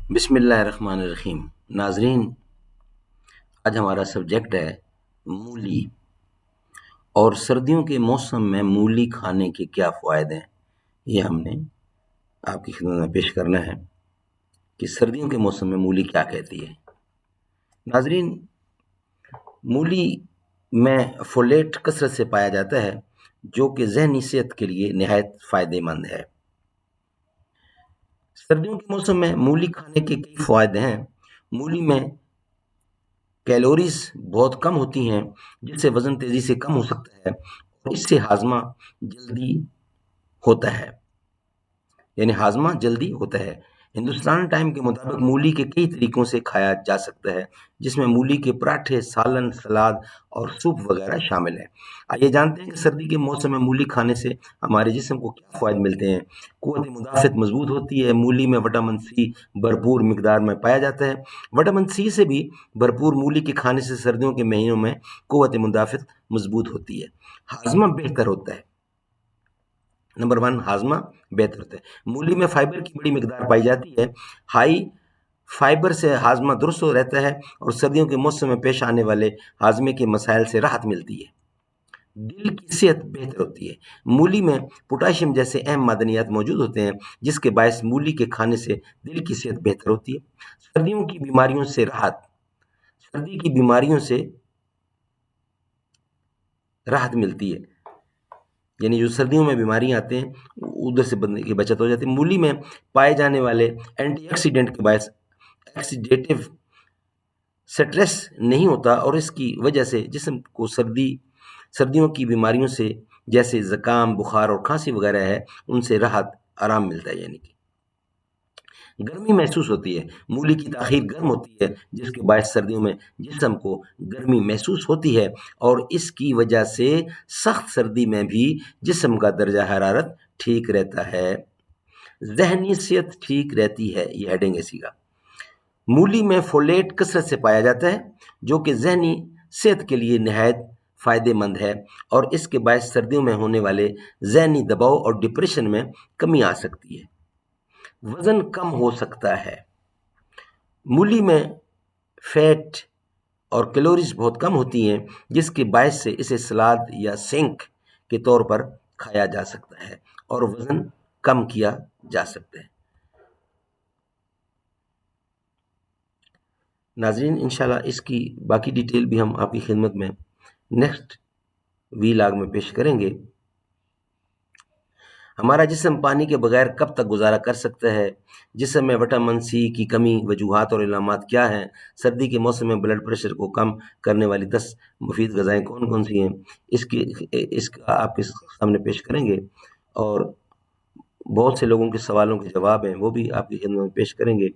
بسم اللہ الرحمن الرحیم۔ ناظرین، آج ہمارا سبجیکٹ ہے مولی، اور سردیوں کے موسم میں مولی کھانے کے کیا فوائد ہیں، یہ ہم نے آپ کی خدمت میں پیش کرنا ہے کہ سردیوں کے موسم میں مولی کیا کہتی ہے۔ ناظرین، مولی میں فولیٹ کثرت سے پایا جاتا ہے جو کہ ذہنی صحت کے لیے نہایت فائدہ مند ہے۔ سردیوں کے موسم میں مولی کھانے کے کئی فوائد ہیں۔ مولی میں کیلوریز بہت کم ہوتی ہیں جس سے وزن تیزی سے کم ہو سکتا ہے، اور اس سے ہاضمہ جلدی ہوتا ہے، یعنی ہاضمہ جلدی ہوتا ہے۔ ہندوستان ٹائم کے مطابق مولی کے کئی طریقوں سے کھایا جا سکتا ہے، جس میں مولی کے پراٹھے، سالن، سلاد اور سوپ وغیرہ شامل ہیں۔ آئیے جانتے ہیں کہ سردی کے موسم میں مولی کھانے سے ہمارے جسم کو کیا فوائد ملتے ہیں۔ قوت مدافعت مضبوط ہوتی ہے۔ مولی میں وٹامن سی بھرپور مقدار میں پایا جاتا ہے۔ وٹامن سی سے بھی بھرپور مولی کے کھانے سے سردیوں کے مہینوں میں قوت مدافعت مضبوط ہوتی ہے۔ ہاضمہ بہتر ہوتا ہے۔ نمبر 1، ہاضمہ بہتر ہوتا ہے۔ مولی میں فائبر کی بڑی مقدار پائی جاتی ہے۔ ہائی فائبر سے ہاضمہ درست رہتا ہے اور سردیوں کے موسم میں پیش آنے والے ہاضمے کے مسائل سے راحت ملتی ہے۔ دل کی صحت بہتر ہوتی ہے۔ مولی میں پوٹاشیم جیسے اہم معدنیات موجود ہوتے ہیں، جس کے باعث مولی کے کھانے سے دل کی صحت بہتر ہوتی ہے۔ سردیوں کی بیماریوں سے راحت، سردی کی بیماریوں سے راحت ملتی ہے، یعنی جو سردیوں میں بیماریاں آتے ہیں ادھر سے بندے کی بچت ہو جاتی ہے۔ مولی میں پائے جانے والے اینٹی آکسیڈنٹ کے باعث آکسیڈیٹو سٹریس نہیں ہوتا، اور اس کی وجہ سے جسم کو سردیوں کی بیماریوں سے جیسے زکام، بخار اور کھانسی وغیرہ ہے ان سے راحت، آرام ملتا ہے۔ یعنی کہ گرمی محسوس ہوتی ہے۔ مولی کی تاخیر گرم ہوتی ہے، جس کے باعث سردیوں میں جسم کو گرمی محسوس ہوتی ہے، اور اس کی وجہ سے سخت سردی میں بھی جسم کا درجہ حرارت ٹھیک رہتا ہے۔ ذہنی صحت ٹھیک رہتی ہے، یہ ہیڈنگ اسی کا۔ مولی میں فولیٹ کثرت سے پایا جاتا ہے جو کہ ذہنی صحت کے لیے نہایت فائدہ مند ہے، اور اس کے باعث سردیوں میں ہونے والے ذہنی دباؤ اور ڈپریشن میں کمی آ سکتی ہے۔ وزن کم ہو سکتا ہے۔ مولی میں فیٹ اور کیلوریز بہت کم ہوتی ہیں، جس کے باعث سے اسے سلاد یا سینک کے طور پر کھایا جا سکتا ہے اور وزن کم کیا جا سکتا ہے۔ ناظرین، انشاءاللہ اس کی باقی ڈیٹیل بھی ہم آپ کی خدمت میں نیکسٹ ویلاگ میں پیش کریں گے۔ ہمارا جسم پانی کے بغیر کب تک گزارا کر سکتا ہے؟ جسم میں وٹامن سی کی کمی، وجوہات اور علامات کیا ہیں؟ سردی کے موسم میں بلڈ پریشر کو کم کرنے والی 10 مفید غذائیں کون کون سی ہیں؟ اس کا آپ کے سامنے پیش کریں گے، اور بہت سے لوگوں کے سوالوں کے جواب ہیں وہ بھی آپ کی خدمت میں پیش کریں گے،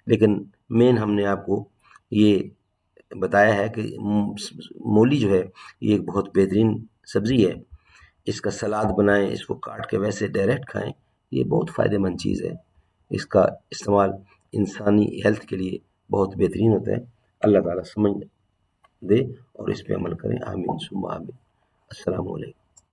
لیکن مین ہم نے آپ کو یہ بتایا ہے کہ مولی جو ہے یہ ایک بہت بہترین سبزی ہے۔ اس کا سلاد بنائیں، اس کو کاٹ کے ویسے ڈائریکٹ کھائیں، یہ بہت فائدہ مند چیز ہے۔ اس کا استعمال انسانی ہیلتھ کے لیے بہت بہترین ہوتا ہے۔ اللہ تعالیٰ سمجھ دے اور اس پہ عمل کریں۔ آمین ثم آمین۔ السلام علیکم۔